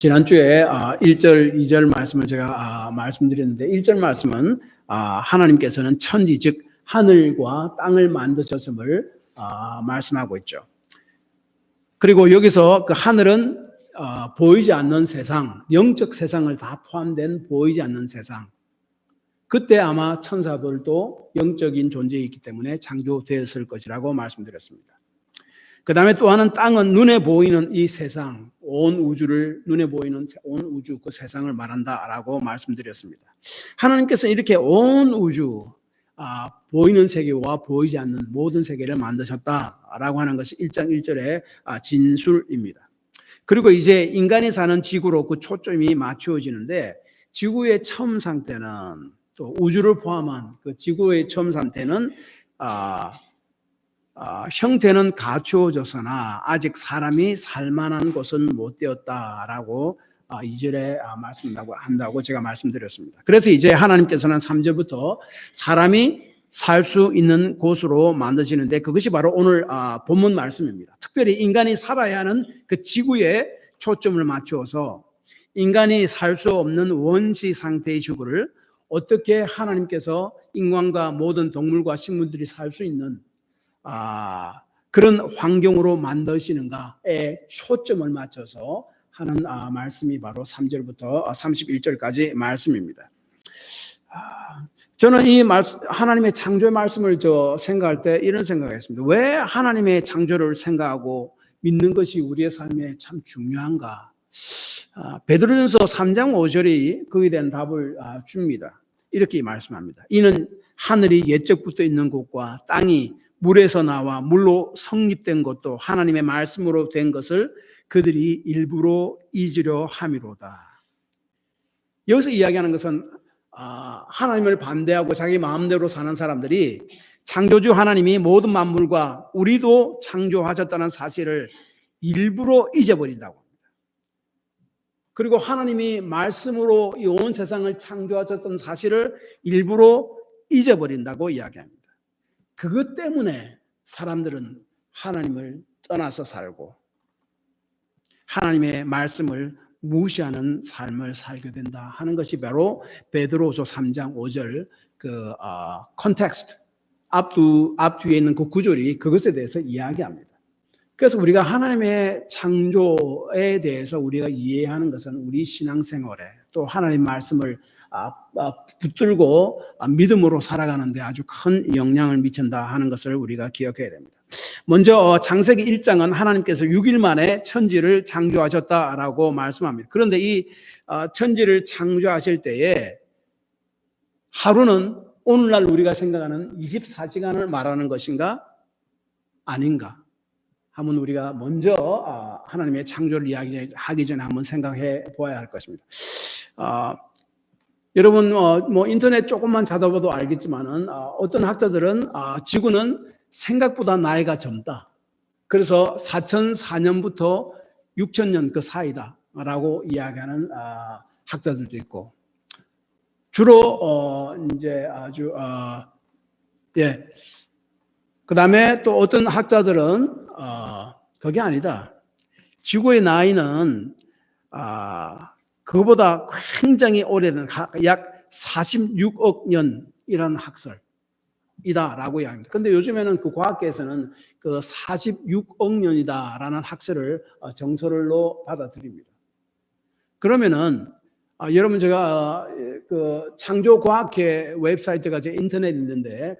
지난주에 1절, 2절 말씀을 제가 말씀드렸는데 1절 말씀은 하나님께서는 천지 즉 하늘과 땅을 만드셨음을 말씀하고 있죠. 그리고 여기서 그 하늘은 보이지 않는 세상, 영적 세상을 다 포함된 보이지 않는 세상. 그때 아마 천사들도 영적인 존재이기 때문에 창조되었을 것이라고 말씀드렸습니다. 그 다음에 또 하나는 땅은 눈에 보이는 이 세상, 온 우주를, 눈에 보이는 온 우주, 그 세상을 말한다라고 말씀드렸습니다. 하나님께서 이렇게 온 우주, 보이는 세계와 보이지 않는 모든 세계를 만드셨다라고 하는 것이 1장 1절의 진술입니다. 그리고 이제 인간이 사는 지구로 그 초점이 맞추어지는데, 지구의 처음 상태는, 또 우주를 포함한 그 지구의 처음 상태는 형태는 갖추어졌으나 아직 사람이 살만한 곳은 못 되었다라고 2절에 말씀한다고 제가 말씀드렸습니다. 그래서 이제 하나님께서는 3절부터 사람이 살 수 있는 곳으로 만드시는데, 그것이 바로 오늘 본문 말씀입니다. 특별히 인간이 살아야 하는 그 지구에 초점을 맞추어서 인간이 살 수 없는 원시 상태의 지구를 어떻게 하나님께서 인간과 모든 동물과 식물들이 살 수 있는 그런 환경으로 만드시는가에 초점을 맞춰서 하는 말씀이 바로 3절부터 31절까지 말씀입니다. 저는 이 하나님의 창조의 말씀을 생각할 때 이런 생각을 했습니다. 왜 하나님의 창조를 생각하고 믿는 것이 우리의 삶에 참 중요한가? 베드로전서 3장 5절이 거기에 대한 답을 줍니다. 이렇게 말씀합니다. 이는 하늘이 옛적부터 있는 곳과 땅이 물에서 나와 물로 성립된 것도 하나님의 말씀으로 된 것을 그들이 일부러 잊으려 함이로다. 여기서 이야기하는 것은 하나님을 반대하고 자기 마음대로 사는 사람들이 창조주 하나님이 모든 만물과 우리도 창조하셨다는 사실을 일부러 잊어버린다고 합니다. 그리고 하나님이 말씀으로 이 온 세상을 창조하셨던 사실을 일부러 잊어버린다고 이야기합니다. 그것 때문에 사람들은 하나님을 떠나서 살고 하나님의 말씀을 무시하는 삶을 살게 된다 하는 것이 바로 베드로서 3장 5절 그 컨텍스트, 앞뒤에 있는 그 구절이 그것에 대해서 이야기합니다. 그래서 우리가 하나님의 창조에 대해서 우리가 이해하는 것은 우리 신앙생활에 또 하나님 말씀을 붙들고 믿음으로 살아가는데 아주 큰 영향을 미친다 하는 것을 우리가 기억해야 됩니다. 먼저 창세기 1장은 하나님께서 6일 만에 천지를 창조하셨다라고 말씀합니다. 그런데 이 천지를 창조하실 때에 하루는 오늘날 우리가 생각하는 24시간을 말하는 것인가 아닌가? 한번 우리가 먼저 하나님의 창조를 이야기하기 전에 한번 생각해 보아야 할 것입니다. 여러분 뭐 인터넷 조금만 찾아봐도 알겠지만은 어떤 학자들은 지구는 생각보다 나이가 젊다. 그래서 4004년부터 6000년 그 사이다라고 이야기하는 학자들도 있고, 주로 이제 아주 그다음에 또 어떤 학자들은 그게 아니다. 지구의 나이는 그보다 굉장히 오래된 약 46억 년이라는 학설이다라고 이야기합니다. 그런데 요즘에는 그 과학계에서는 그 46억 년이다라는 학설을 정설로 받아들입니다. 그러면은 여러분 제가 그 창조과학회 웹사이트가 제 인터넷에 있는데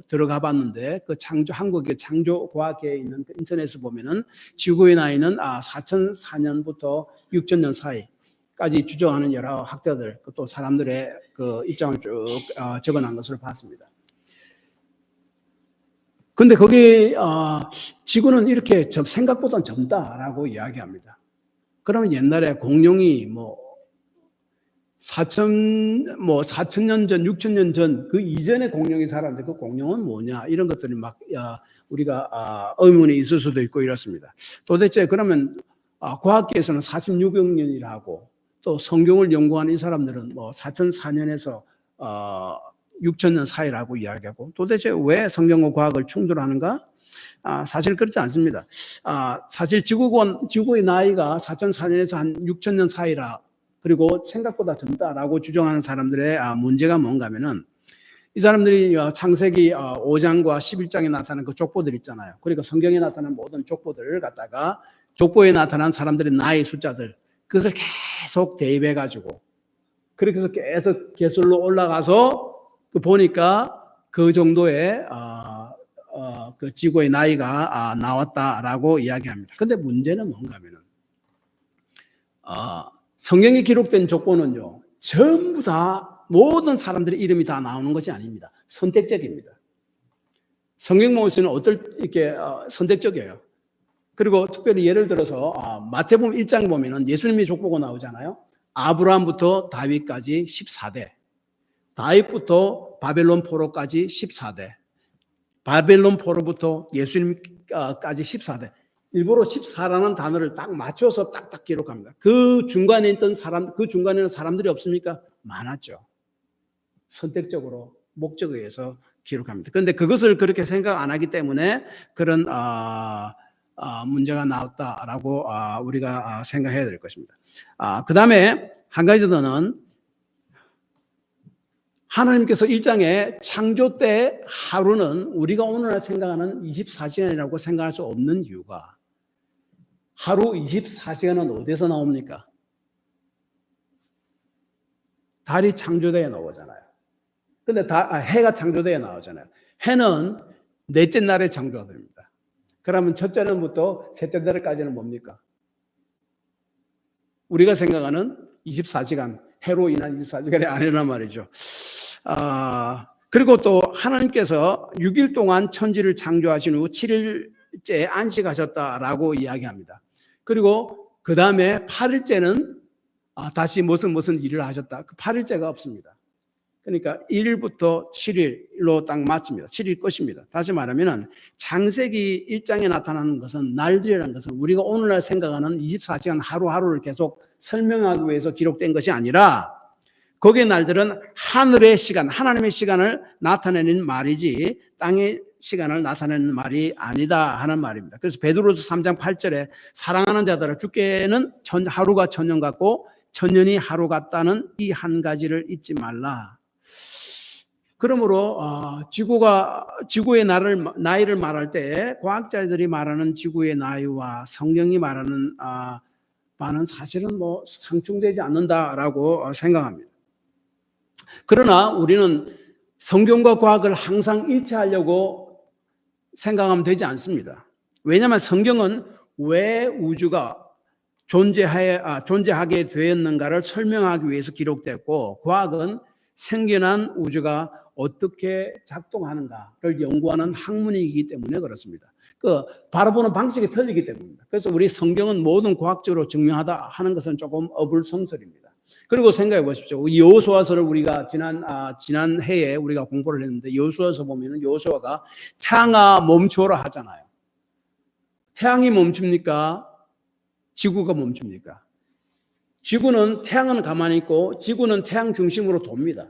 들어가 봤는데 그 한국의 창조과학회에 있는 그 인터넷을 보면은 지구의 나이는 4004년부터 6000년 사이까지 추정하는 여러 학자들 또 사람들의 그 입장을 쭉 적어놓은 것을 봤습니다. 근데 거기 지구는 이렇게 생각보다 젊다라고 이야기합니다. 그러면 옛날에 공룡이 4,000년 전, 6,000년 전 그 이전에 공룡이 살았는데 그 공룡은 뭐냐 이런 것들이 막 우리가 의문이 있을 수도 있고 이렇습니다. 도대체 그러면 과학계에서는 46억 년이라고 또 성경을 연구한 이 사람들은 4,004년에서 6,000년 사이라고 이야기하고 도대체 왜 성경과 과학을 충돌하는가? 사실 그렇지 않습니다. 사실 지구의 나이가 4,400년에서 한 6,000년 사이라, 그리고 생각보다 젊다라고 주장하는 사람들의 문제가 뭔가 하면은, 이 사람들이 창세기 5장과 11장에 나타난 그 족보들 있잖아요. 그러니까 성경에 나타난 모든 족보들을 갖다가 족보에 나타난 사람들의 나이 숫자들, 그것을 계속 대입해가지고, 그렇게 해서 계속 개수로 올라가서 보니까 그 정도의 그 지구의 나이가 나왔다라고 이야기합니다. 근데 문제는 뭔가 하면은, 성경에 기록된 족보는요, 전부 다 모든 사람들의 이름이 다 나오는 것이 아닙니다. 선택적입니다. 성경 모습은 이렇게 선택적이에요. 그리고 특별히 예를 들어서 마태복음 1장 보면은 예수님의 족보가 나오잖아요. 아브라함부터 다윗까지 14대, 다윗부터 바벨론 포로까지 14대, 바벨론 포로부터 예수님까지 14대. 일부러 14라는 단어를 딱 맞춰서 딱딱 기록합니다. 그 중간에 있던 그 중간에는 사람들이 없습니까? 많았죠. 선택적으로 목적에 의해서 기록합니다. 그런데 그것을 그렇게 생각 안 하기 때문에 그런 문제가 나왔다라고 우리가 생각해야 될 것입니다. 그 다음에 한 가지 더는, 하나님께서 1장에 창조 때 하루는 우리가 오늘날 생각하는 24시간이라고 생각할 수 없는 이유가, 하루 24시간은 어디서 나옵니까? 달이 창조대에 나오잖아요. 근데 해가 창조대에 나오잖아요. 해는 넷째 날에 창조됩니다. 그러면 첫째 날부터 셋째 날까지는 뭡니까? 우리가 생각하는 24시간, 해로 인한 24시간이 아니란 말이죠. 그리고 또 하나님께서 6일 동안 천지를 창조하신 후 7일째 안식하셨다라고 이야기합니다. 그리고 그 다음에 8일째는 다시 무슨 일을 하셨다. 그 8일째가 없습니다. 그러니까 1일부터 7일로 딱 맞춥니다. 7일 끝입니다. 다시 말하면 창세기 1장에 나타나는 것은, 날들이라는 것은 우리가 오늘날 생각하는 24시간 하루하루를 계속 설명하기 위해서 기록된 것이 아니라, 거기에 날들은 하늘의 시간, 하나님의 시간을 나타내는 말이지 땅의 시간을 나타내는 말이 아니다 하는 말입니다. 그래서 베드로서 3장 8절에 사랑하는 자들아, 주께는 하루가 천년 같고 천년이 하루 같다는 이 한 가지를 잊지 말라. 그러므로 지구의 나이를 말할 때 과학자들이 말하는 지구의 나이와 성경이 말하는 바는 사실은 상충되지 않는다라고 생각합니다. 그러나 우리는 성경과 과학을 항상 일치하려고 생각하면 되지 않습니다. 왜냐하면 성경은 왜 우주가 존재하게 되었는가를 설명하기 위해서 기록됐고, 과학은 생겨난 우주가 어떻게 작동하는가를 연구하는 학문이기 때문에 그렇습니다. 바라보는 방식이 틀리기 때문입니다. 그래서 우리 성경은 모든 과학적으로 증명하다 하는 것은 조금 어불성설입니다. 그리고 생각해 보십시오. 여호수아서를 우리가 지난 해에 우리가 공부를 했는데, 여호수아서 보면은 여호수아가 태양아 멈춰라 하잖아요. 태양이 멈춥니까? 지구가 멈춥니까? 지구는, 태양은 가만히 있고 지구는 태양 중심으로 돕니다.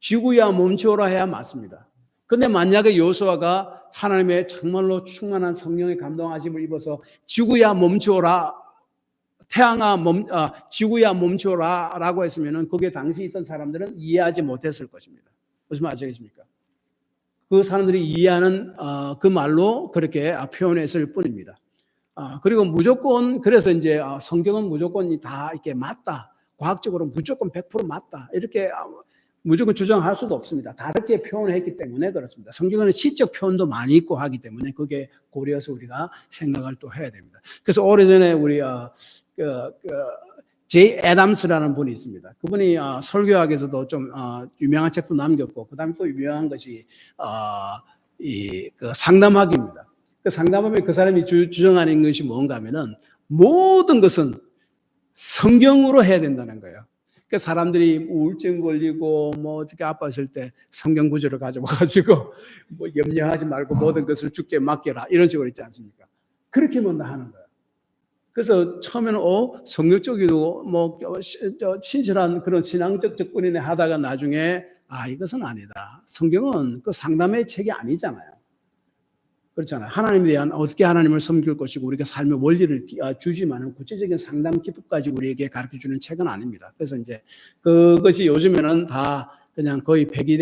지구야 멈춰라 해야 맞습니다. 근데 만약에 여호수아가 하나님의 정말로 충만한 성령의 감동하심을 입어서 지구야 멈춰라, 지구야 멈춰라 라고 했으면 거기에 당시 있던 사람들은 이해하지 못했을 것입니다. 무슨 말 아시겠습니까? 그 사람들이 이해하는 그 말로 그렇게 표현했을 뿐입니다. 그리고 무조건, 그래서 이제 성경은 무조건 다 이렇게 맞다, 과학적으로 무조건 100% 맞다, 이렇게 무조건 주장할 수도 없습니다. 다르게 표현했기 때문에 그렇습니다. 성경에는 시적 표현도 많이 있고 하기 때문에 그게 고려해서 우리가 생각을 또 해야 됩니다. 그래서 오래전에 우리 제이 애담스라는 분이 있습니다. 그분이 설교학에서도 좀 유명한 책도 남겼고, 그 다음에 또 유명한 것이 그 상담학입니다. 그 상담하면 그 사람이 주장하는 것이 뭔가 하면은, 모든 것은 성경으로 해야 된다는 거예요. 그 사람들이 우울증 걸리고 어떻게 아팠을 때 성경 구절을 가져와가지고 염려하지 말고 모든 것을 주께 맡겨라, 이런 식으로 있지 않습니까? 그렇게만 다 하는 거예요. 그래서 처음에는 성경적이고 신실한 그런 신앙적 접근이네 하다가 나중에 이것은 아니다. 성경은 그 상담의 책이 아니잖아요. 그렇잖아요. 하나님에 대한 어떻게 하나님을 섬길 것이고 우리가 삶의 원리를 주지만은 구체적인 상담 기법까지 우리에게 가르쳐 주는 책은 아닙니다. 그래서 이제 그것이 요즘에는 다 그냥 거의 폐기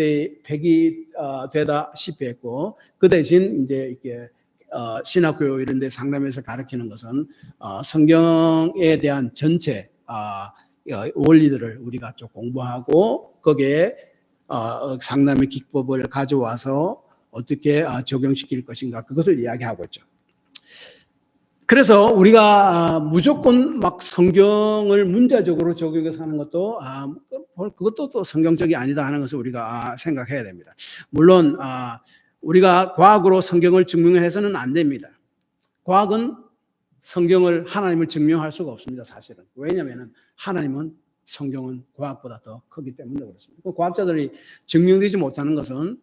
되다시피 했고, 그 대신 이제 이렇게 신학교육 이런 데 상담에서 가르치는 것은 성경에 대한 전체 원리들을 우리가 좀 공부하고 거기에 상담의 기법을 가져와서 어떻게 적용시킬 것인가, 그것을 이야기하고 있죠. 그래서 우리가 무조건 막 성경을 문자적으로 적용해서 하는 것도 그것도 또 성경적이 아니다 하는 것을 우리가 생각해야 됩니다. 물론 우리가 과학으로 성경을 증명해서는 안 됩니다. 과학은 성경을, 하나님을 증명할 수가 없습니다, 사실은. 왜냐하면 하나님은, 성경은 과학보다 더 크기 때문에 그렇습니다. 과학자들이 증명되지 못하는 것은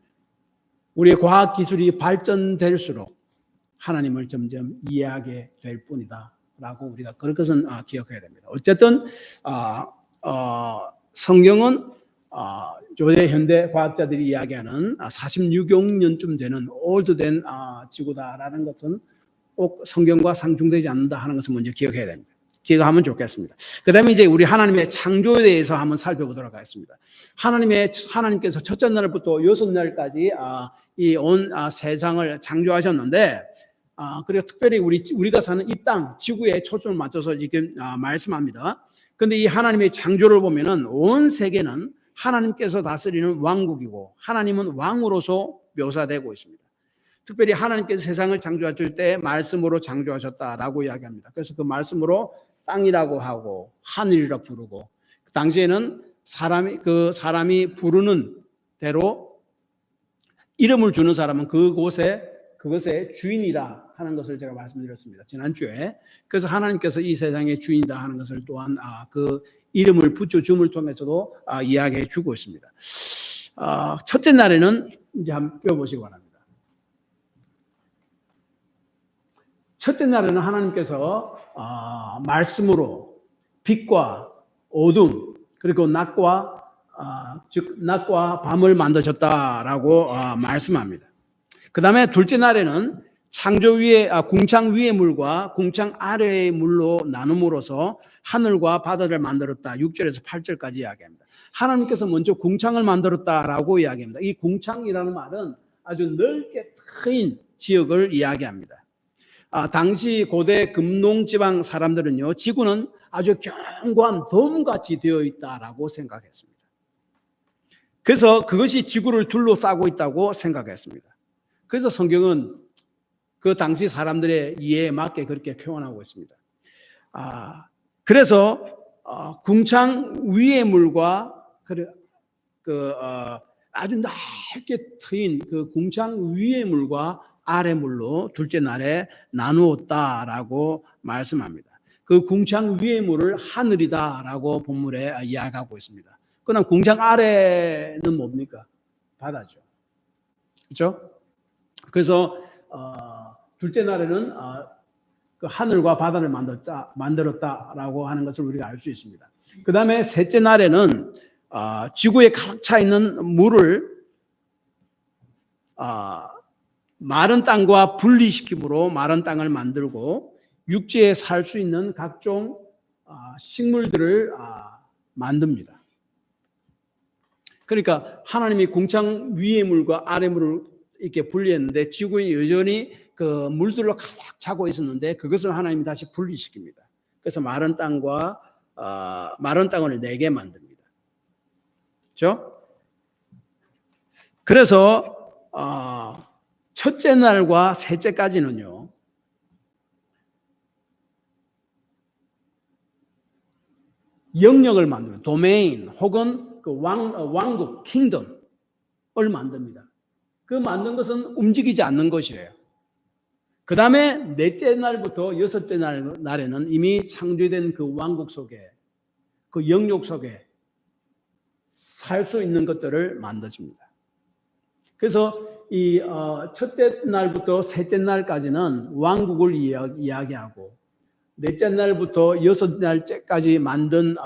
우리의 과학 기술이 발전될수록 하나님을 점점 이해하게 될 뿐이다 라고 우리가 그런 것은 기억해야 됩니다. 어쨌든 성경은 요새 현대 과학자들이 이야기하는 46억 년쯤 되는 올드된 지구다라는 것은 꼭 성경과 상충되지 않는다 하는 것을 먼저 기억해야 됩니다. 기억하면 좋겠습니다. 그 다음에 이제 우리 하나님의 창조에 대해서 한번 살펴보도록 하겠습니다. 하나님께서 첫째 날부터 여섯 날까지 이 온 세상을 창조하셨는데, 그리고 특별히 우리가 사는 이 땅, 지구에 초점을 맞춰서 지금 말씀합니다. 그런데 이 하나님의 창조를 보면은 온 세계는 하나님께서 다스리는 왕국이고 하나님은 왕으로서 묘사되고 있습니다. 특별히 하나님께서 세상을 창조하실 때 말씀으로 창조하셨다라고 이야기합니다. 그래서 그 말씀으로 땅이라고 하고 하늘이라 부르고, 그 당시에는 사람이 부르는 대로 이름을 주는 사람은 그것의 주인이라 하는 것을 제가 말씀드렸습니다, 지난주에. 그래서 하나님께서 이 세상의 주인이다 하는 것을 또한 그 이름을 붙여줌을 통해서도 이야기해 주고 있습니다. 첫째 날에는 이제 한번 펴보시기 바랍니다. 첫째 날에는 하나님께서 말씀으로 빛과 어둠, 그리고 낮과 밤을 만드셨다라고 말씀합니다. 그 다음에 둘째 날에는 창조 위에 궁창 위의 물과 궁창 아래의 물로 나눔으로써 하늘과 바다를 만들었다. 6절에서 8절까지 이야기합니다. 하나님께서 먼저 궁창을 만들었다라고 이야기합니다. 이 궁창이라는 말은 아주 넓게 트인 지역을 이야기합니다. 당시 고대 금농지방 사람들은요, 지구는 아주 견고한 돔같이 되어 있다라고 생각했습니다. 그래서 그것이 지구를 둘러싸고 있다고 생각했습니다. 그래서 성경은 그 당시 사람들의 이해에 맞게 그렇게 표현하고 있습니다. 그래서 궁창 위의 물과 아주 넓게 트인 그 궁창 위의 물과 아래 물로 둘째 날에 나누었다라고 말씀합니다. 그 궁창 위의 물을 하늘이다라고 본문에 이야기하고 있습니다. 그러나 궁창 아래는 뭡니까? 바다죠. 그렇죠? 그래서 둘째 날에는 그 하늘과 바다를 만들었다라고 하는 것을 우리가 알 수 있습니다. 그 다음에 셋째 날에는 지구에 가득 차 있는 물을 마른 땅과 분리시킴으로 마른 땅을 만들고 육지에 살 수 있는 각종 식물들을 만듭니다. 그러니까 하나님이 궁창 위의 물과 아래 물을 이렇게 분리했는데 지구에 여전히 그 물들로 가득 차고 있었는데 그것을 하나님이 다시 분리시킵니다. 그래서 마른 땅을 4개 만듭니다. 그렇죠? 그래서 첫째 날과 셋째까지는요, 영역을 만듭니다. 도메인 혹은 그 왕국, 킹덤을 만듭니다. 그 만든 것은 움직이지 않는 것이에요. 그 다음에 넷째 날부터 여섯째 날에는 이미 창조된 그 왕국 속에, 그 영역 속에 살 수 있는 것들을 만들어줍니다. 그래서 이 첫째 날부터 셋째 날까지는 왕국을 이야기하고, 넷째 날부터 여섯 날째까지 만든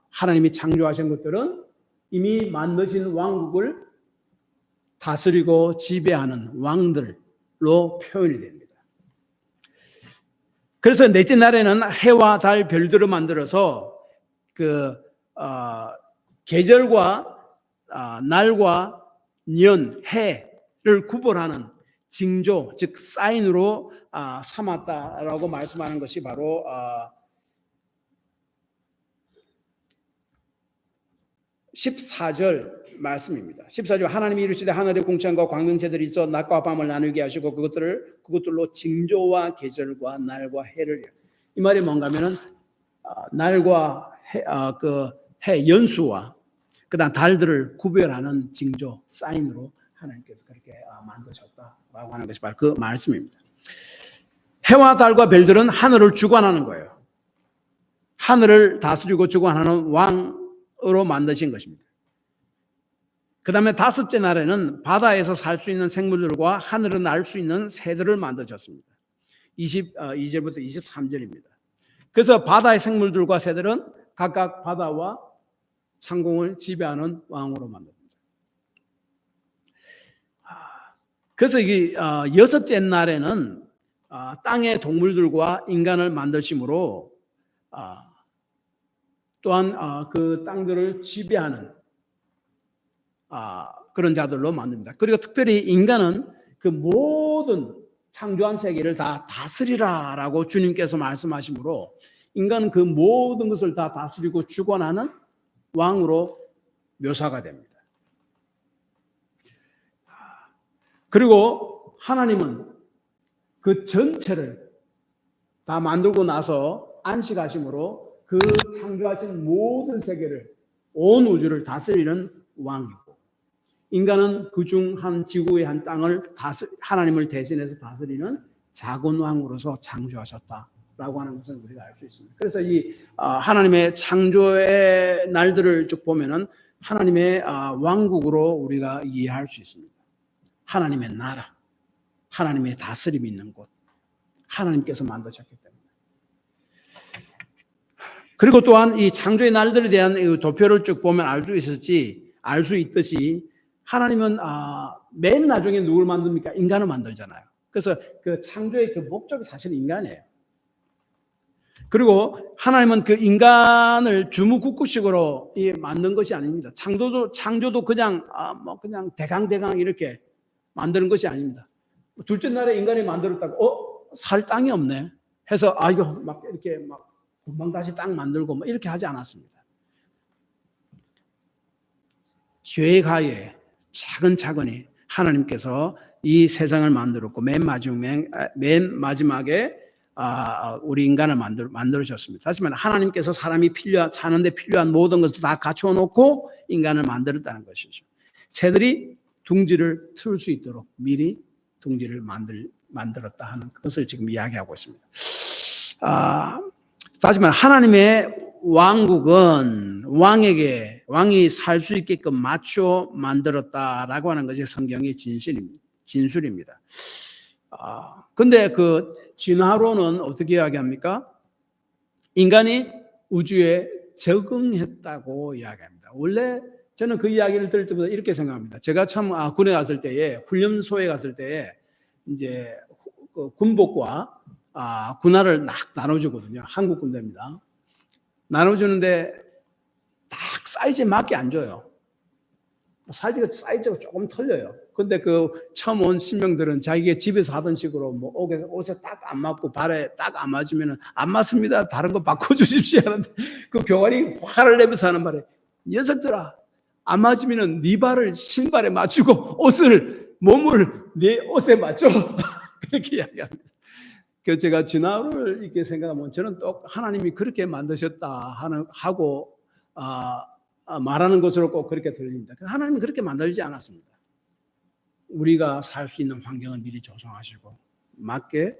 하나님이 창조하신 것들은 이미 만드신 왕국을 다스리고 지배하는 왕들, 표현이 됩니다. 그래서 넷째 날에는 해와 달, 별들을 만들어서 계절과 날과 년, 해를 구별하는 징조, 즉 사인으로 삼았다라고 말씀하는 것이 바로 14절 말씀입니다. 14절 하나님이 이르시되 하늘의 공창과 광명체들이 있어 낮과 밤을 나누게 하시고 그것들로 징조와 계절과 날과 해를, 이 말이 뭔가 하면은 날과 해 연수와 그다음 달들을 구별하는 징조, 사인으로 하나님께서 그렇게 만드셨다라고 하는 것이 바로 그 말씀입니다. 해와 달과 별들은 하늘을 주관하는 거예요. 하늘을 다스리고 주관하는 왕으로 만드신 것입니다. 그 다음에 다섯째 날에는 바다에서 살 수 있는 생물들과 하늘을 날 수 있는 새들을 만드셨습니다. 22절부터 23절입니다. 그래서 바다의 생물들과 새들은 각각 바다와 상공을 지배하는 왕으로 만듭니다. 그래서 이 여섯째 날에는 땅의 동물들과 인간을 만드심으로 또한 그 땅들을 지배하는 그런 자들로 만듭니다. 그리고 특별히 인간은 그 모든 창조한 세계를 다 다스리라라고 주님께서 말씀하시므로 인간은 그 모든 것을 다 다스리고 주관하는 왕으로 묘사가 됩니다. 그리고 하나님은 그 전체를 다 만들고 나서 안식하심으로 그 창조하신 모든 세계를, 온 우주를 다스리는 왕이고, 인간은 그중 한 지구의 한 땅을 하나님을 대신해서 다스리는 작은 왕으로서 창조하셨다라고 하는 것을 우리가 알 수 있습니다. 그래서 이 하나님의 창조의 날들을 쭉 보면은 하나님의 왕국으로 우리가 이해할 수 있습니다. 하나님의 나라, 하나님의 다스림이 있는 곳, 하나님께서 만드셨기 때문에. 그리고 또한 이 창조의 날들에 대한 도표를 쭉 보면 알 수 있듯이 하나님은 맨 나중에 누굴 만듭니까? 인간을 만들잖아요. 그래서 그 창조의 그 목적이 사실 인간이에요. 그리고 하나님은 그 인간을 주무국구식으로 만든 것이 아닙니다. 창조도 그냥 그냥 대강 이렇게 만드는 것이 아닙니다. 둘째 날에 인간이 만들었다고 살 땅이 없네 해서 이거 막 이렇게 막 금방 다시 땅 만들고 이렇게 하지 않았습니다. 계획하에 차근차근히 하나님께서 이 세상을 만들었고 맨 마지막에 우리 인간을 만들으셨습니다. 다시 말해 하나님께서 사람이 사는데 필요한 모든 것을 다 갖추어 놓고 인간을 만들었다는 것이죠. 새들이 둥지를 틀 수 있도록 미리 둥지를 만들었다 하는 것을 지금 이야기하고 있습니다. 다시 말해 하나님의 왕국은 왕이 살 수 있게끔 맞춰 만들었다라고 하는 것이 성경의 진술입니다. 근데 그 진화론은 어떻게 이야기합니까? 인간이 우주에 적응했다고 이야기합니다. 원래 저는 그 이야기를 들을 때마다 이렇게 생각합니다. 제가 참 군에 갔을 때에 훈련소에 갔을 때에 이제 군복과 군화를 딱 나눠주거든요. 한국 군대입니다. 나눠주는데 딱 사이즈에 맞게 안 줘요. 사이즈가 조금 틀려요. 근데 그 처음 온 신병들은 자기가 집에서 하던 식으로 옷에 딱 안 맞고 발에 딱 안 맞으면 안 맞습니다. 다른 거 바꿔주십시오 하는데 그 교관이 화를 내면서 하는 말에 녀석들아 안 맞으면 네 발을 신발에 맞추고 몸을 네 옷에 맞춰 그렇게 이야기합니다. 그래서 제가 진화를 이렇게 생각하면 저는 또 하나님이 그렇게 만드셨다 하고 말하는 것으로 꼭 그렇게 들립니다. 하나님은 그렇게 만들지 않았습니다. 우리가 살 수 있는 환경을 미리 조성하시고 맞게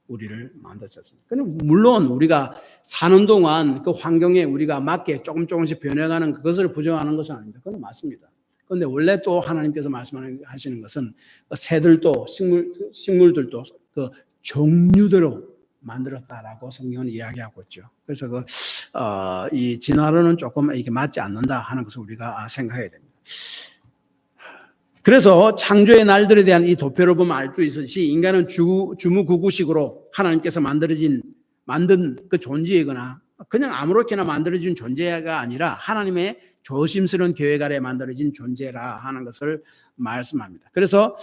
우리를 만드셨습니다. 근데 물론 우리가 사는 동안 그 환경에 우리가 맞게 조금씩 변해가는 그것을 부정하는 것은 아닙니다. 그건 맞습니다. 그런데 원래 또 하나님께서 말씀하시는 것은 새들도 식물들도 그 종류대로 만들었다라고 성경은 이야기하고 있죠. 그래서 이 진화론은 조금 이게 맞지 않는다 하는 것을 우리가 생각해야 됩니다. 그래서 창조의 날들에 대한 이 도표를 보면 알 수 있듯이 인간은 주무구구식으로 하나님께서 만든 그 존재이거나 그냥 아무렇게나 만들어진 존재가 아니라 하나님의 조심스러운 계획 아래 만들어진 존재라 하는 것을 말씀합니다. 그래서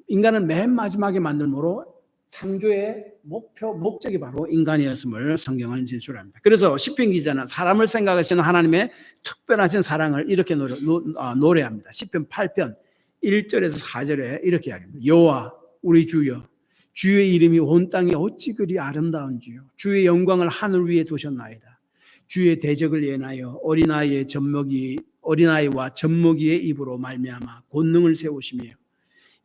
인간은 맨 마지막에 만들므로 창조의 목적이 바로 인간이었음을 성경은 진술합니다. 그래서 시편 기자는 사람을 생각하시는 하나님의 특별하신 사랑을 이렇게 노래합니다. 시편 8편 1절에서 4절에 이렇게 이야기합니다. 여호와 우리 주여, 주의 이름이 온 땅에 어찌 그리 아름다운지요. 주의 영광을 하늘 위에 두셨나이다. 주의 대적을 예하여 어린아이와 젖먹이의 입으로 말미암아 권능을 세우시며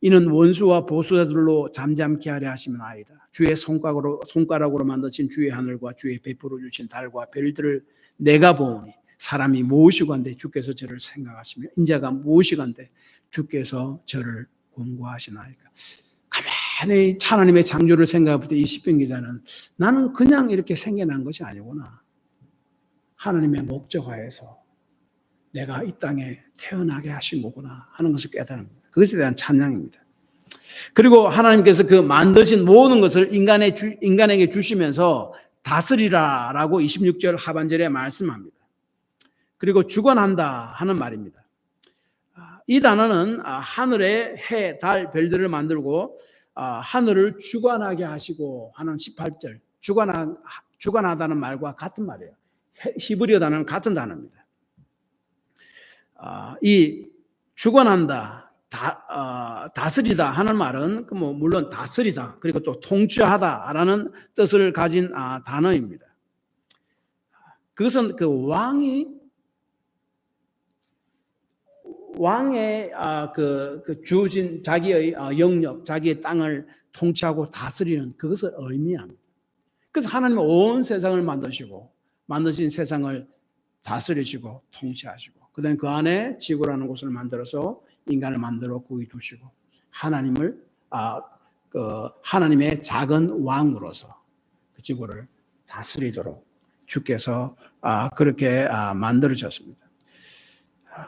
이는 원수와 보수자들로 잠잠케 하려 하심이나이다. 주의 손가락으로 만드신 주의 하늘과 주의 베풀어 주신 달과 별들을 내가 보오니 사람이 무엇이건대 주께서 저를 생각하시며 인자가 무엇이건대 주께서 저를 권고하시나이까. 가만히 하나님의 창조를 생각할 때 이 시편 기자는 나는 그냥 이렇게 생겨난 것이 아니구나. 하나님의 목적하에서 내가 이 땅에 태어나게 하신 거구나 하는 것을 깨달습니다. 그것에 대한 찬양입니다. 그리고 하나님께서 그 만드신 모든 것을 인간에게 주시면서 다스리라라고 26절 하반절에 말씀합니다. 그리고 주관한다 하는 말입니다. 이 단어는 하늘의 해, 달, 별들을 만들고 하늘을 주관하게 하시고 하는 18절 주관하다는 말과 같은 말이에요. 히브리어 단어는 같은 단어입니다. 이 주관한다, 다스리다 하는 말은 물론 다스리다 그리고 또 통치하다라는 뜻을 가진 단어입니다. 그것은 그 왕의 그 주신 자기의 영역, 자기의 땅을 통치하고 다스리는 그것을 의미합니다. 그래서 하나님은 온 세상을 만드신 세상을 다스리시고 통치하시고 그다음에 그 안에 지구라는 곳을 만들어서 인간을 만들어 거기 두시고 하나님의 작은 왕으로서 그 지구를 다스리도록 주께서 그렇게 만들어졌습니다.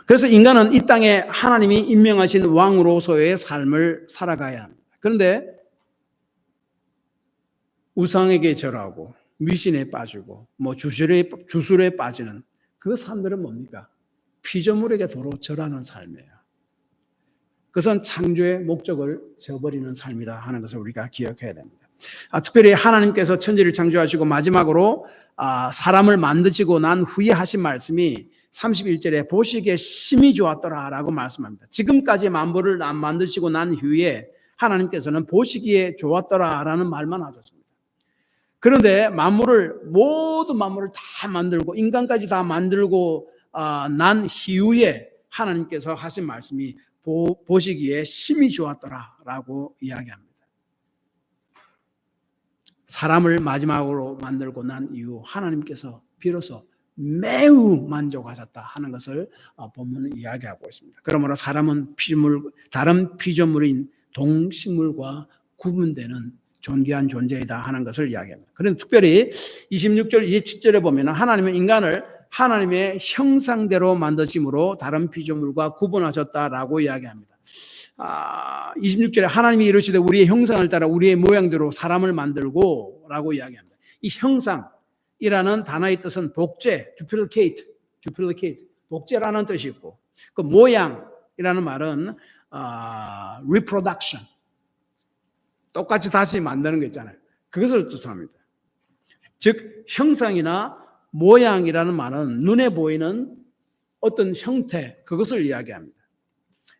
그래서 인간은 이 땅에 하나님이 임명하신 왕으로서의 삶을 살아가야 합니다. 그런데 우상에게 절하고 미신에 빠지고 주술에 빠지는 그 사람들은 뭡니까? 피조물에게 도로 절하는 삶이에요. 그것은 창조의 목적을 저버리는 삶이다 하는 것을 우리가 기억해야 됩니다. 특별히 하나님께서 천지를 창조하시고 마지막으로 사람을 만드시고 난 후에 하신 말씀이 31절에 보시기에 심히 좋았더라라고 말씀합니다. 지금까지 만물을 만드시고 난 후에 하나님께서는 보시기에 좋았더라라는 말만 하셨습니다. 그런데 모든 만물을 다 만들고 인간까지 다 만들고 난 이후에 하나님께서 하신 말씀이 보시기에 심히 좋았더라라고 이야기합니다. 사람을 마지막으로 만들고 난 이후 하나님께서 비로소 매우 만족하셨다 하는 것을 본문은 이야기하고 있습니다. 그러므로 사람은 다른 피조물인 동식물과 구분되는 존귀한 존재이다 하는 것을 이야기합니다. 그런데 특별히 26절, 27절에 보면 하나님은 인간을 하나님의 형상대로 만드심으로 다른 피조물과 구분하셨다라고 이야기합니다. 26절에 하나님이 이르시되 우리의 형상을 따라 우리의 모양대로 사람을 만들고 라고 이야기합니다. 이 형상이라는 단어의 뜻은 복제, duplicate, 복제라는 뜻이 있고 그 모양이라는 말은 reproduction, 똑같이 다시 만드는 거 있잖아요. 그것을 뜻합니다. 즉 형상이나 모양이라는 말은 눈에 보이는 어떤 형태, 그것을 이야기합니다.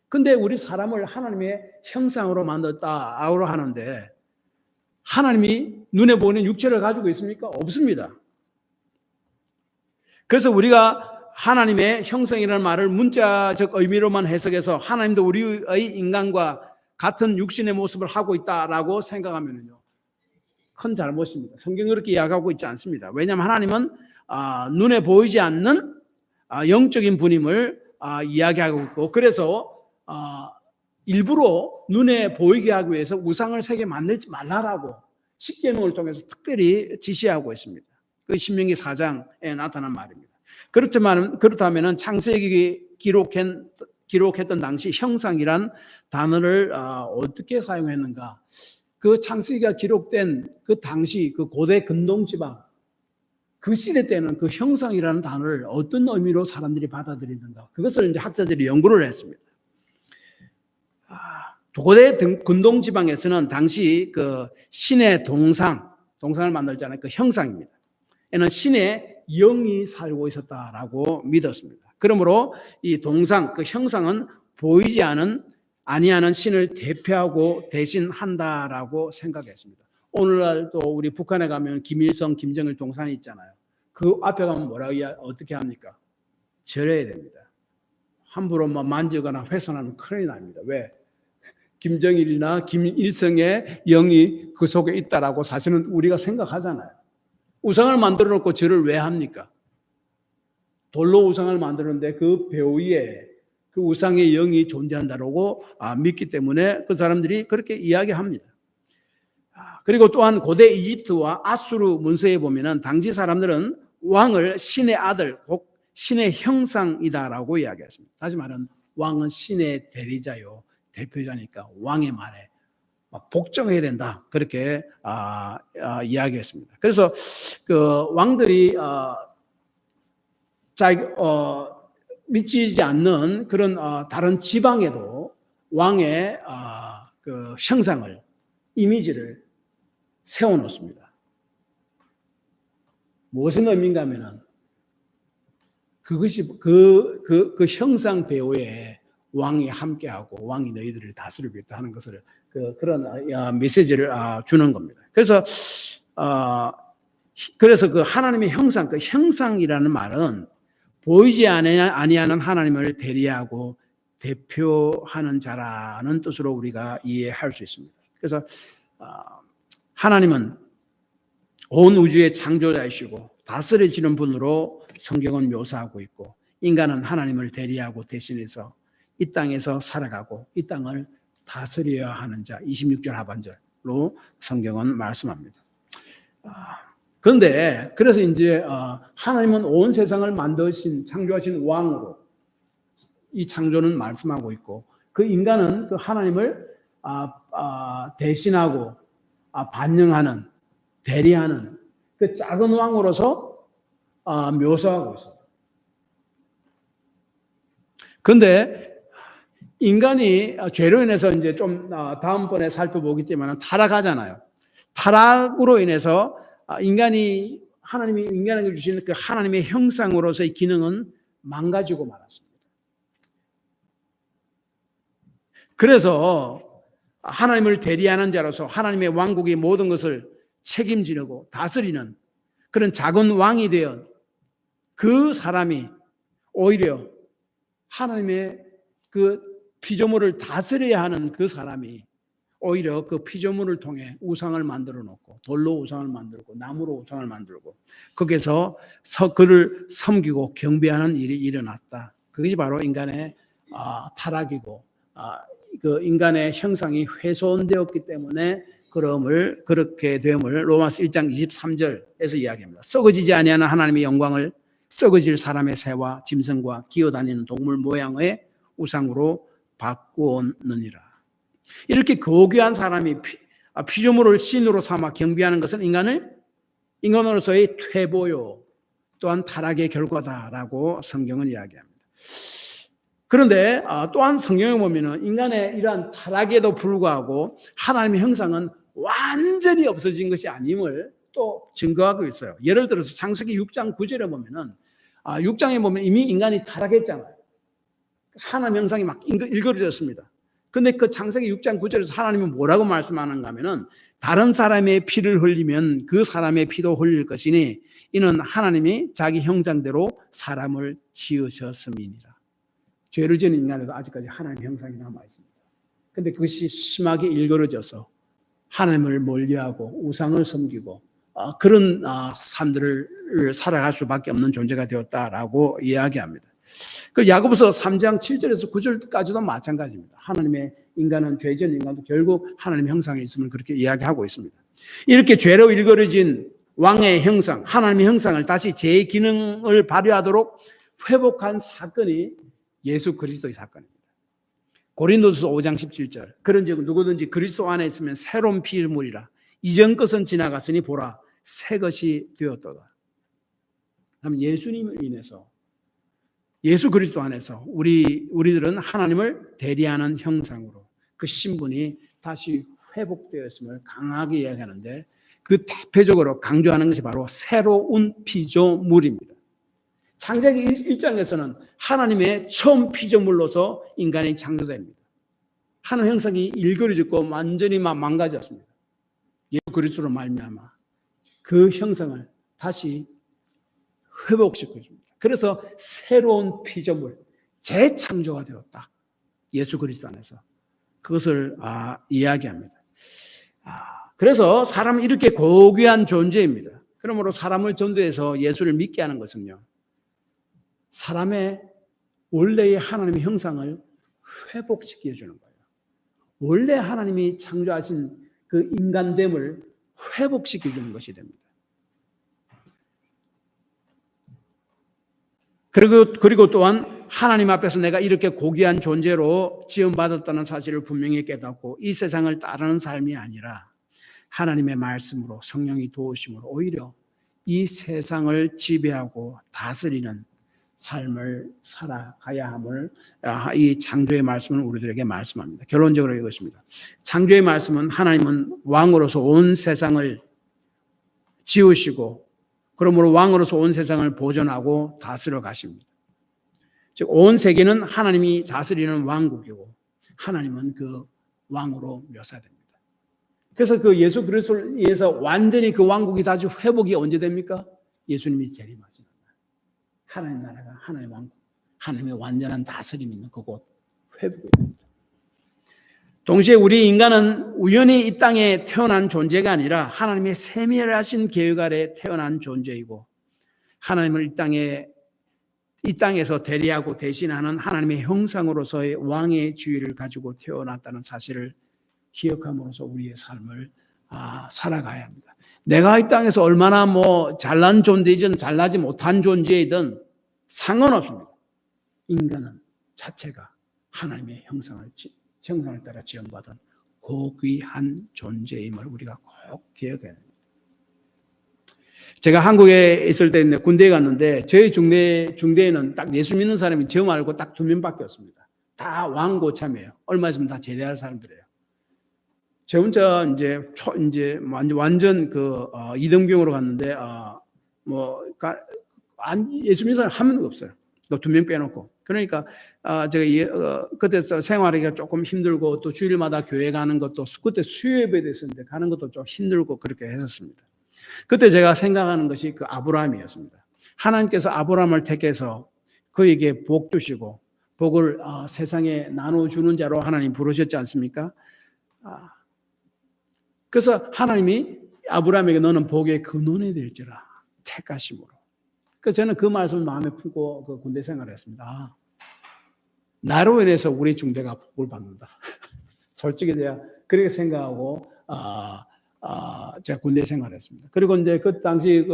근데 우리 사람을 하나님의 형상으로 만들었다고 하는데 하나님이 눈에 보이는 육체를 가지고 있습니까? 없습니다. 그래서 우리가 하나님의 형상이라는 말을 문자적 의미로만 해석해서 하나님도 우리의 인간과 같은 육신의 모습을 하고 있다라고 생각하면요, 큰 잘못입니다. 성경이 그렇게 이야기하고 있지 않습니다. 왜냐하면 하나님은 눈에 보이지 않는 영적인 분임을 이야기하고 있고 그래서 일부러 눈에 보이게 하기 위해서 우상을 새겨 만들지 말라라고 십계명을 통해서 특별히 지시하고 있습니다. 그 신명기 4장에 나타난 말입니다. 그렇다면 창세기 기록했던 당시 형상이란 단어를 어떻게 사용했는가? 그 창세기가 기록된 그 당시 그 고대 근동지방 그 시대 때는 그 형상이라는 단어를 어떤 의미로 사람들이 받아들이는가? 그것을 이제 학자들이 연구를 했습니다. 고대 근동지방에서는 당시 그 신의 동상을 만들잖아요. 그 형상입니다. 에는 신의 영이 살고 있었다라고 믿었습니다. 그러므로 이 동상, 그 형상은 보이지 아니하는 신을 대표하고 대신한다라고 생각했습니다. 오늘날도 우리 북한에 가면 김일성, 김정일 동상이 있잖아요. 그 앞에 가면 어떻게 합니까? 절해야 됩니다. 함부로 만지거나 훼손하면 큰일 납니다. 왜? 김정일이나 김일성의 영이 그 속에 있다라고 사실은 우리가 생각하잖아요. 우상을 만들어 놓고 절을 왜 합니까? 돌로 우상을 만드는데 그 배 위에 그 우상의 영이 존재한다고 믿기 때문에 그 사람들이 그렇게 이야기합니다. 그리고 또한 고대 이집트와 아수르 문서에 보면은 당시 사람들은 왕을 신의 아들, 곧 신의 형상이다라고 이야기했습니다. 다시 말하면 왕은 신의 대리자요, 대표자니까 왕의 말에 복종해야 된다. 그렇게 이야기했습니다. 그래서 그 왕들이 미치지 않는 그런 다른 지방에도 왕의 그 형상을, 이미지를 세워놓습니다. 무슨 의미인가 하면은 그것이 그 형상 배후에 왕이 함께하고 왕이 너희들을 다스리겠다 하는 것을 그런 메시지를 주는 겁니다. 그래서 그 하나님의 형상, 그 형상이라는 말은 보이지 아니하는 하나님을 대리하고 대표하는 자라는 뜻으로 우리가 이해할 수 있습니다. 그래서 하나님은 온 우주의 창조자이시고 다스려지는 분으로 성경은 묘사하고 있고, 인간은 하나님을 대리하고 대신해서 이 땅에서 살아가고 이 땅을 다스려야 하는 자, 26절 하반절로 성경은 말씀합니다. 그런데 그래서 이제 하나님은 온 세상을 창조하신 왕으로 이 창조는 말씀하고 있고, 그 인간은 그 하나님을 대신하고 반영하는, 대리하는 그 작은 왕으로서 묘사하고 있습니다. 그런데 인간이 죄로 인해서 이제 좀 다음번에 살펴보겠지만 타락하잖아요. 타락으로 인해서 하나님이 인간에게 주신 그 하나님의 형상으로서의 기능은 망가지고 말았습니다. 그래서 하나님을 대리하는 자로서 하나님의 왕국의 모든 것을 책임지려고 다스리는 그런 작은 왕이 되어 그 사람이 오히려 하나님의 그 피조물을 다스려야 하는 그 사람이 오히려 그 피조물을 통해 우상을 만들어 놓고, 돌로 우상을 만들고 나무로 우상을 만들고 거기서 그를 섬기고 경배하는 일이 일어났다. 그것이 바로 인간의 타락이고 그 인간의 형상이 훼손되었기 때문에 그렇게 됨을 로마서 1장 23절에서 이야기합니다. 썩어지지 아니하는 하나님의 영광을 썩어질 사람의 새와 짐승과 기어다니는 동물 모양의 우상으로 바꾸었느니라. 이렇게 고귀한 사람이 피조물을 신으로 삼아 경배하는 것은 인간으로서의 퇴보요, 또한 타락의 결과다라고 성경은 이야기합니다. 그런데 또한 성경에 보면은 인간의 이러한 타락에도 불구하고 하나님의 형상은 완전히 없어진 것이 아님을 또 증거하고 있어요. 예를 들어서 창세기 6장 9절에 보면은 6장에 보면 이미 인간이 타락했잖아요. 하나님 형상이 막 일그러졌습니다. 근데 그 창세기 6장 9절에서 하나님은 뭐라고 말씀하는가 하면은 다른 사람의 피를 흘리면 그 사람의 피도 흘릴 것이니 이는 하나님이 자기 형상대로 사람을 지으셨음이니라. 죄를 지은 인간에도 아직까지 하나님의 형상이 남아 있습니다. 근데 그것이 심하게 일그러져서 하나님을 멀리하고 우상을 섬기고 그런 삶들을 살아갈 수밖에 없는 존재가 되었다라고 이야기합니다. 그 야고보서 3장 7절에서 9절까지도 마찬가지입니다. 하나님의 인간은, 죄지은 인간도 결국 하나님의 형상에 있음을 그렇게 이야기하고 있습니다. 이렇게 죄로 일그러진 왕의 형상, 하나님의 형상을 다시 제 기능을 발휘하도록 회복한 사건이 예수 그리스도의 사건입니다. 고린도서 5장 17절. 그런즉 누구든지 그리스도 안에 있으면 새로운 피조물이라. 이전 것은 지나갔으니 보라 새 것이 되었도다. 그럼 예수님을 인해서 예수 그리스도 안에서 우리들은 하나님을 대리하는 형상으로 그 신분이 다시 회복되었음을 강하게 이야기하는데 그 대표적으로 강조하는 것이 바로 새로운 피조물입니다. 창세기 1장에서는 하나님의 처음 피조물로서 인간이 창조됩니다. 하나님 형상이 일그러졌고 완전히 망가졌습니다. 예수 그리스도로 말미암아 그 형상을 다시 회복시켜 줍니다. 그래서 새로운 피조물, 재창조가 되었다. 예수 그리스도 안에서. 그것을 이야기합니다. 그래서 사람은 이렇게 고귀한 존재입니다. 그러므로 사람을 전도해서 예수를 믿게 하는 것은요, 사람의 원래의 하나님의 형상을 회복시켜 주는 거예요. 원래 하나님이 창조하신 그 인간됨을 회복시켜 주는 것이 됩니다. 그리고 또한 하나님 앞에서 내가 이렇게 고귀한 존재로 지음받았다는 사실을 분명히 깨닫고 이 세상을 따르는 삶이 아니라 하나님의 말씀으로 성령이 도우심으로 오히려 이 세상을 지배하고 다스리는 삶을 살아가야 함을 이 창조의 말씀은 우리들에게 말씀합니다. 결론적으로 이것입니다. 창조의 말씀은 하나님은 왕으로서 온 세상을 지으시고 그러므로 왕으로서 온 세상을 보존하고 다스려 가십니다. 즉 온 세계는 하나님이 다스리는 왕국이고 하나님은 그 왕으로 묘사됩니다. 그래서 그 예수 그리스도를 위해서 완전히 그 왕국이 다시 회복이 언제 됩니까? 예수님이 재림하시는 날. 하나님 나라가 하나님의 왕국, 하나님의 완전한 다스림이 있는 그곳 회복이 됩니다. 동시에 우리 인간은 우연히 이 땅에 태어난 존재가 아니라 하나님의 세밀하신 계획 아래 태어난 존재이고 하나님을 이 땅에서 대리하고 대신하는 하나님의 형상으로서의 왕의 지위를 가지고 태어났다는 사실을 기억함으로써 우리의 삶을 살아가야 합니다. 내가 이 땅에서 얼마나 잘난 존재이든 잘나지 못한 존재이든 상관없습니다. 인간은 자체가 하나님의 형상을 따라 지음받은 고귀한 존재임을 우리가 꼭 기억해야 됩니다. 제가 한국에 있을 때 군대에 갔는데 저희 중대에는 딱 예수 믿는 사람이 저 말고 딱 2명밖에 없습니다. 다 왕고참이에요. 얼마 있으면 다 제대할 사람들이에요. 저 혼자 이제 완전 이등병으로 갔는데 예수 믿는 사람 한 명도 없어요. 2명 빼놓고. 그러니까 제가 그때 생활하기가 조금 힘들고 또 주일마다 교회 가는 것도 그때 수요예배 됐었는데 가는 것도 좀 힘들고 그렇게 했었습니다. 그때 제가 생각하는 것이 그 아브라함이었습니다. 하나님께서 아브라함을 택해서 그에게 복 주시고 복을 세상에 나눠주는 자로 하나님 부르셨지 않습니까? 그래서 하나님이 아브라함에게 너는 복의 근원이 될지라 택하심으로. 그래서 저는 그 말씀을 마음에 품고 그 군대 생활을 했습니다. 나로 인해서 우리 중대가 복을 받는다. 솔직히 제가 그렇게 생각하고 제가 군대 생활을 했습니다. 그리고 이제 그 당시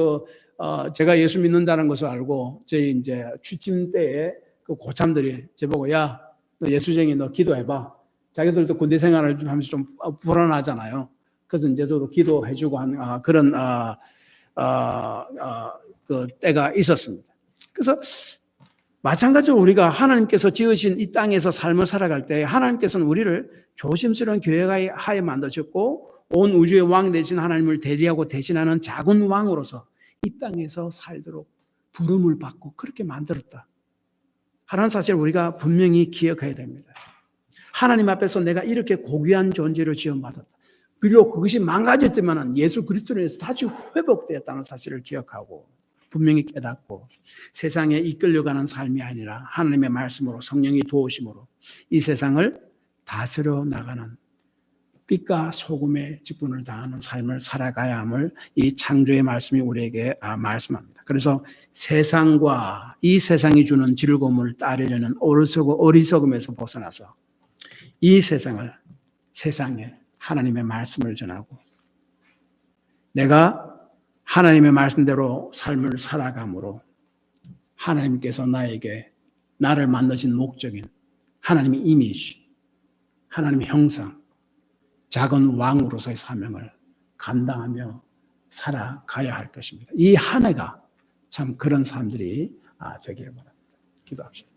제가 예수 믿는다는 것을 알고 저희 이제 취침 때에 그 고참들이 저보고 야, 너 예수쟁이 너 기도해봐. 자기들도 군대 생활을 하면서 좀 불안하잖아요. 그래서 이제 저도 기도해주고 한 그런 그 때가 있었습니다. 그래서 마찬가지로 우리가 하나님께서 지으신 이 땅에서 삶을 살아갈 때 하나님께서는 우리를 조심스러운 계획하에 만드셨고 온 우주의 왕 되신 하나님을 대리하고 대신하는 작은 왕으로서 이 땅에서 살도록 부름을 받고 그렇게 만들었다 하는 사실을 우리가 분명히 기억해야 됩니다. 하나님 앞에서 내가 이렇게 고귀한 존재로 지원받았다. 비록 그것이 망가졌지만 예수 그리스도로 인해서 다시 회복되었다는 사실을 기억하고 분명히 깨닫고 세상에 이끌려가는 삶이 아니라 하나님의 말씀으로 성령이 도우심으로 이 세상을 다스려 나가는 빛과 소금의 직분을 다하는 삶을 살아가야 함을 이 창조의 말씀이 우리에게 말씀합니다. 그래서 세상과 이 세상이 주는 즐거움을 따르려는 어리석음에서 벗어나서 이 세상에 하나님의 말씀을 전하고 내가 하나님의 말씀대로 삶을 살아감으로 하나님께서 나를 만드신 목적인 하나님의 이미지, 하나님의 형상, 작은 왕으로서의 사명을 감당하며 살아가야 할 것입니다. 이 한 해가 참 그런 사람들이 되기를 바랍니다. 기도합시다.